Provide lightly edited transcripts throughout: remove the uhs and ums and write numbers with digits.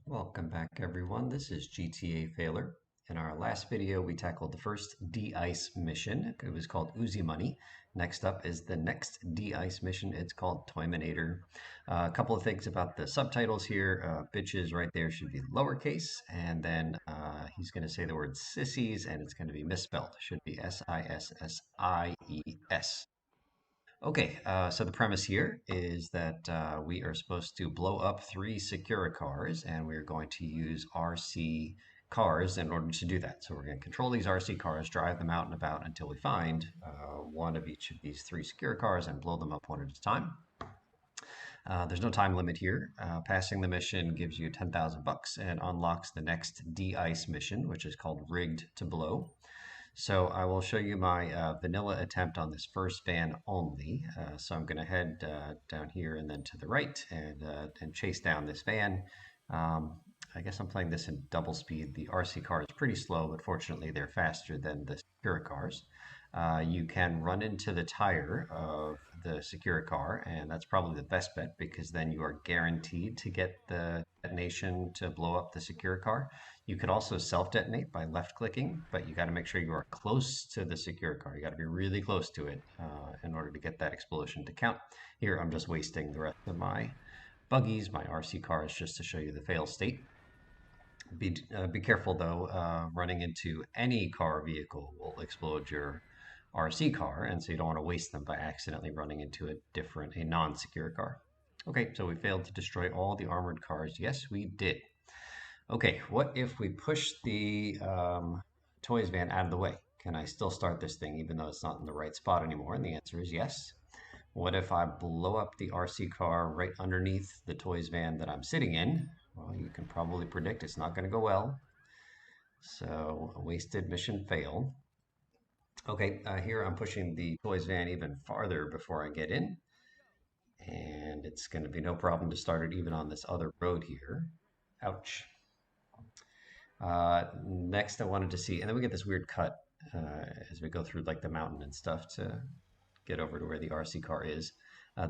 Welcome back everyone, this is GTA Failer. In our last video we tackled the first de-ice mission. It was called Uzi Money. Next up is the next de-ice mission. It's called Toyminator. A couple of things about the subtitles here. Bitches right there should be lowercase, and then he's going to say the word sissies and it's going to be misspelled. It should be Sissies. Okay, so the premise here is that we are supposed to blow up 3 Securicars, and we're going to use RC cars in order to do that. So we're going to control these RC cars, drive them out and about until we find one of each of these 3 Securicars and blow them up one at a time. There's no time limit here. Passing the mission gives you 10,000 bucks and unlocks the next de-ice mission, which is called Rigged to Blow. So I will show you my vanilla attempt on this first van only. So I'm going to head down here and then to the right and chase down this van. I guess I'm playing this in double speed. The RC car is pretty slow, but fortunately they're faster than the Securicars. You can run into the tire of the Securicar, and that's probably the best bet because then you are guaranteed to get the detonation to blow up the Securicar. You could also self-detonate by left-clicking, but you got to make sure you are close to the Securicar. You got to be really close to it in order to get that explosion to count. Here, I'm just wasting the rest of my buggies, my RC cars, just to show you the fail state. Be careful though, running into any car vehicle will explode your RC car, and so you don't want to waste them by accidentally running into a non-secure car. Okay, so we failed to destroy all the armored cars. Yes, we did. Okay, what if we push the toys van out of the way? Can I still start this thing even though it's not in the right spot anymore? And the answer is yes. What if I blow up the RC car right underneath the toys van that I'm sitting in? Well, you can probably predict it's not going to go well. So, a wasted mission fail. Okay, here I'm pushing the toys van even farther before I get in. And it's going to be no problem to start it even on this other road here. Ouch. Next I wanted to see, and then we get this weird cut as we go through like the mountain and stuff to get over to where the RC car is.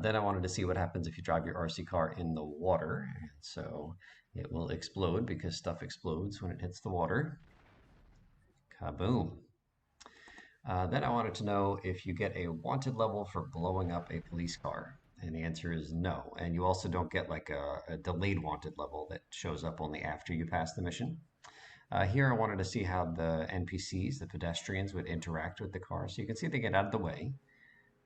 Then I wanted to see what happens if you drive your RC car in the water. So it will explode because stuff explodes when it hits the water. Kaboom. Then I wanted to know if you get a wanted level for blowing up a police car. And the answer is no. And you also don't get like a delayed wanted level that shows up only after you pass the mission. Here I wanted to see how the NPCs, the pedestrians, would interact with the car. So you can see they get out of the way,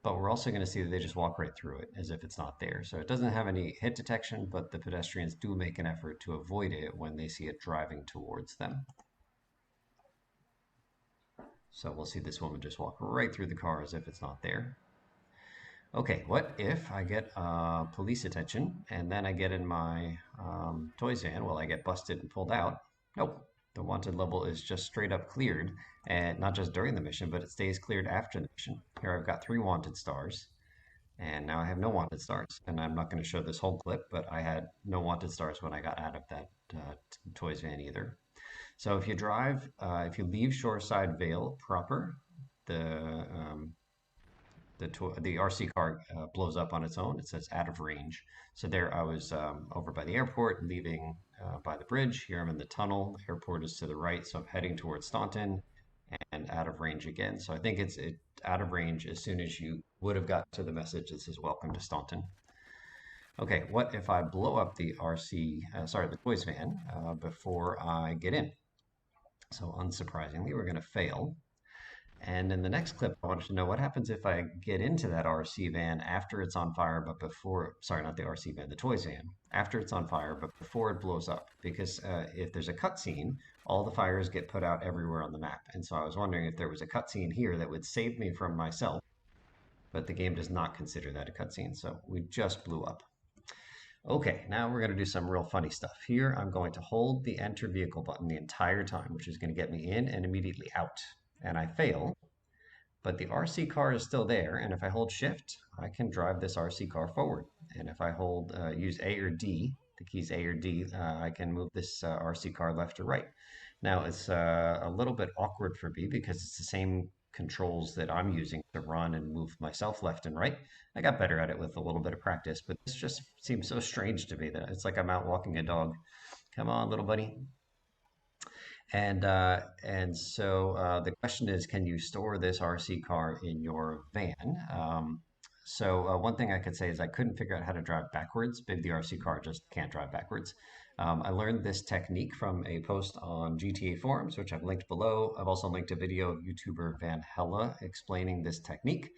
but we're also going to see that they just walk right through it as if it's not there. So it doesn't have any hit detection, but the pedestrians do make an effort to avoid it when they see it driving towards them. So we'll see this woman just walk right through the car as if it's not there. Okay, what if I get police attention and then I get in my toys van? Will I get busted and pulled out? Nope. The wanted level is just straight up cleared, and not just during the mission, but it stays cleared after the mission. Here I've got 3 wanted stars, and now I have no wanted stars. And I'm not going to show this whole clip, but I had no wanted stars when I got out of that toys van either. So if you drive, if you leave Shoreside Vale proper, the RC car blows up on its own. It says out of range. So there I was over by the airport, leaving by the bridge. Here I'm in the tunnel. The airport is to the right, so I'm heading towards Staunton and out of range again. So I think it's out of range as soon as you would have got to the message that says welcome to Staunton. Okay, what if I blow up the the toys van before I get in? So unsurprisingly, we're going to fail. And in the next clip, I wanted to know what happens if I get into that RC van after it's on fire, but before, sorry, not the RC van, the toys van, after it's on fire, but before it blows up. Because if there's a cutscene, all the fires get put out everywhere on the map. And so I was wondering if there was a cutscene here that would save me from myself, but the game does not consider that a cutscene, so we just blew up. Okay, now we're going to do some real funny stuff. Here, I'm going to hold the enter vehicle button the entire time, which is going to get me in and immediately out. And I fail, but the RC car is still there, and if I hold shift, I can drive this RC car forward. And if I hold, use A or D, the keys A or D, I can move this RC car left or right. Now it's a little bit awkward for me because it's the same controls that I'm using to run and move myself left and right. I got better at it with a little bit of practice, but this just seems so strange to me that it's like I'm out walking a dog. Come on, little buddy. And so the question is, can you store this RC car in your van? One thing I could say is I couldn't figure out how to drive backwards. Maybe the RC car just can't drive backwards. I learned this technique from a post on GTA forums, which I've linked below. I've also linked a video of YouTuber Van Hella explaining this technique.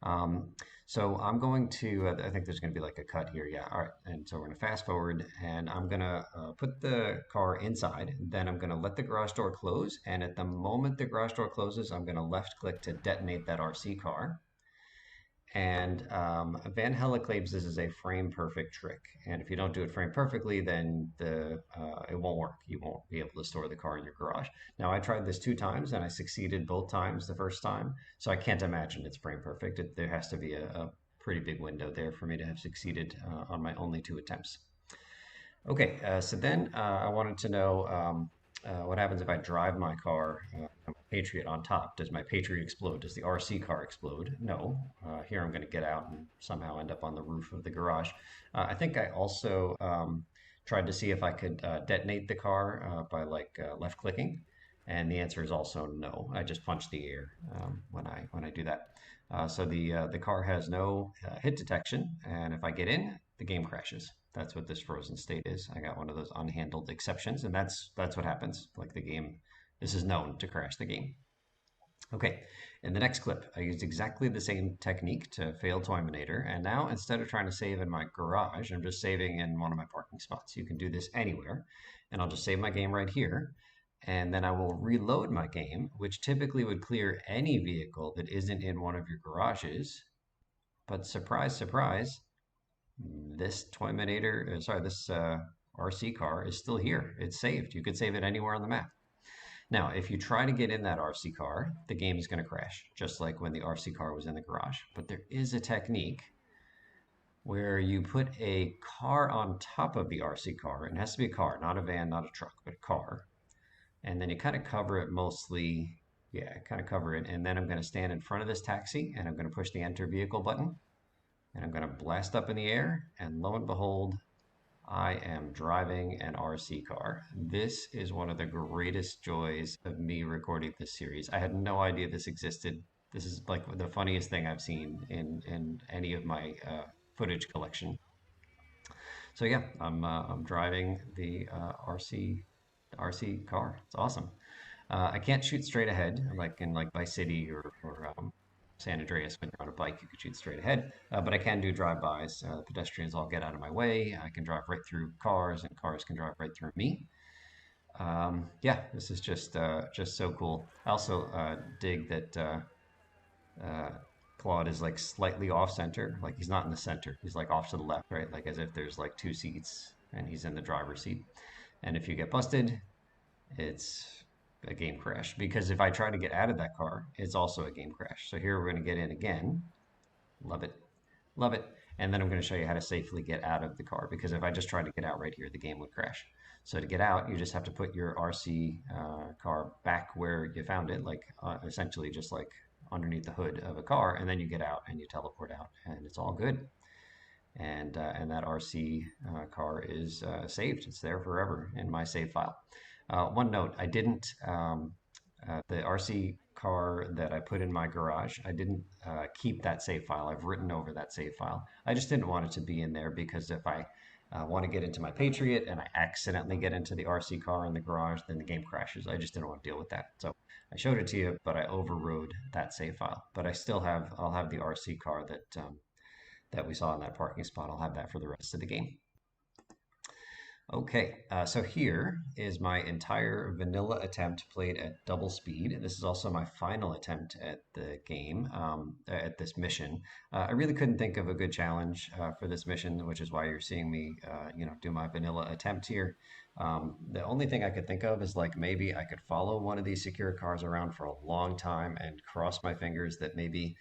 Um, so I'm going to, I think there's going to be like a cut here. Yeah. All right. And so we're going to fast forward and I'm going to put the car inside. Then I'm going to let the garage door close. And at the moment the garage door closes, I'm going to left click to detonate that RC car. And Van Hella claims this is a frame perfect trick. And if you don't do it frame perfectly, then it won't work. You won't be able to store the car in your garage. Now, I tried this 2 times and I succeeded both times the first time. So I can't imagine it's frame perfect. There has to be a pretty big window there for me to have succeeded on my only 2 attempts. Okay, so then I wanted to know what happens if I drive my car, my Patriot on top. Does my Patriot explode? Does the RC car explode? No. Here I'm going to get out and somehow end up on the roof of the garage. I think I also tried to see if I could detonate the car by left clicking, and the answer is also no. I just punch the air when I do that. So the car has no hit detection, and if I get in, the game crashes. That's what this frozen state is. I got one of those unhandled exceptions, and that's what happens. Like the game, this is known to crash the game. Okay, in the next clip, I used exactly the same technique to fail toyminator, and now instead of trying to save in my garage, I'm just saving in one of my parking spots. You can do this anywhere, and I'll just save my game right here, and then I will reload my game, which typically would clear any vehicle that isn't in one of your garages. But surprise, surprise, this toyminator, sorry, this RC car is still here. It's saved. You could save it anywhere on the map. Now, if you try to get in that RC car, the game is going to crash, just like when the RC car was in the garage. But there is a technique where you put a car on top of the RC car. It has to be a car, not a van, not a truck, but a car. And then you kind of cover it mostly, yeah, kind of cover it. And then I'm going to stand in front of this taxi and I'm going to push the enter vehicle button. And I'm going to blast up in the air. And lo and behold, I am driving an RC car. This is one of the greatest joys of me recording this series. I had no idea this existed. This is like the funniest thing I've seen in any of my footage collection. So yeah, I'm driving the RC car. It's awesome. I can't shoot straight ahead like in like Vice City or San Andreas. When you're on a bike, you can shoot straight ahead, but I can do drive-bys. Pedestrians all get out of my way. I can drive right through cars, and cars can drive right through me. Yeah, this is just so cool. I also dig that Claude is like slightly off center, like he's not in the center. He's like off to the left, right? Like as if there's like 2 seats, and he's in the driver's seat. And if you get busted, it's a game crash because if I try to get out of that car, it's also a game crash. So here we're going to get in again. Love it. Love it. And then I'm going to show you how to safely get out of the car because if I just try to get out right here, the game would crash. So to get out, you just have to put your RC car back where you found it, like essentially just like underneath the hood of a car, and then you get out and you teleport out, and it's all good. And that RC car is saved. It's there forever in my save file. One note, I didn't, the RC car that I put in my garage, I didn't keep that save file. I've written over that save file. I just didn't want it to be in there because if I want to get into my Patriot and I accidentally get into the RC car in the garage, then the game crashes. I just didn't want to deal with that. So I showed it to you, but I overrode that save file. But I'll have the RC car that we saw in that parking spot. I'll have that for the rest of the game. Okay, so here is my entire vanilla attempt played at double speed. This is also my final attempt at the game, at this mission. I really couldn't think of a good challenge for this mission, which is why you're seeing me, do my vanilla attempt here. The only thing I could think of is like maybe I could follow one of these secure cars around for a long time and cross my fingers that maybe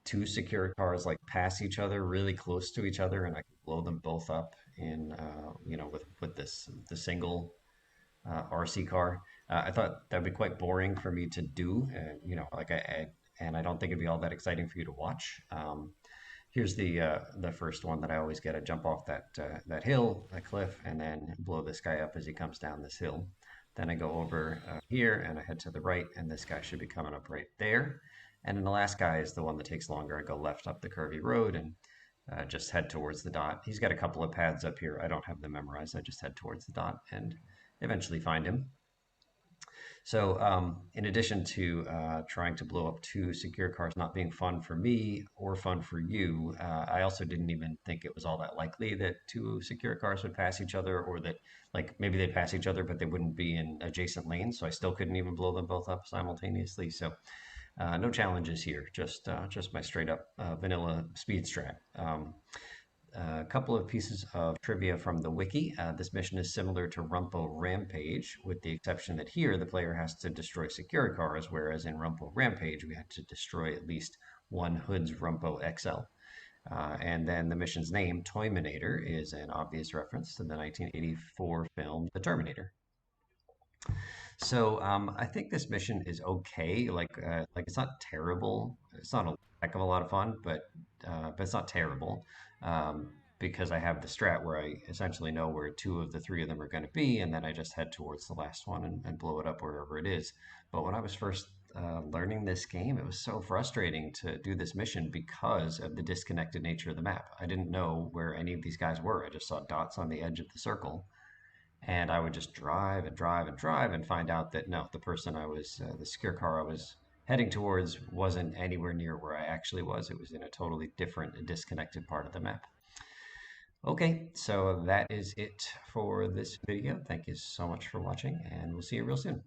2 secure cars like pass each other really close to each other and I can blow them both up in with the single RC car. I thought that'd be quite boring for me to do, and I don't think it'd be all that exciting for you to watch. Here's the first one that I always get. I jump off that hill, that cliff, and then blow this guy up as he comes down this hill. Then I go over here and I head to the right, and this guy should be coming up right there. And then the last guy is the one that takes longer. I go left up the curvy road and just head towards the dot. He's got a couple of paths up here. I don't have them memorized. I just head towards the dot and eventually find him. So, in addition to trying to blow up two secure cars not being fun for me or fun for you, I also didn't even think it was all that likely that two secure cars would pass each other, or that like maybe they'd pass each other, but they wouldn't be in adjacent lanes. So I still couldn't even blow them both up simultaneously. So no challenges here, just my straight up vanilla speed strat. A couple of pieces of trivia from the wiki. This mission is similar to Rumpo Rampage, with the exception that here the player has to destroy secure cars, whereas in Rumpo Rampage we had to destroy at least one Hood's Rumpo XL. And then the mission's name, Toyminator, is an obvious reference to the 1984 film The Terminator. So I think this mission is okay. Like it's not terrible. It's not a heck of a lot of fun, but it's not terrible because I have the strat where I essentially know where two of the three of them are going to be, and then I just head towards the last one and blow it up wherever it is. But when I was first learning this game, it was so frustrating to do this mission because of the disconnected nature of the map. I didn't know where any of these guys were. I just saw dots on the edge of the circle, and I would just drive and drive and drive and find out that no, the secure car I was heading towards wasn't anywhere near where I actually was. It was in a totally different and disconnected part of the map. Okay, so that is it for this video. Thank you so much for watching, and we'll see you real soon.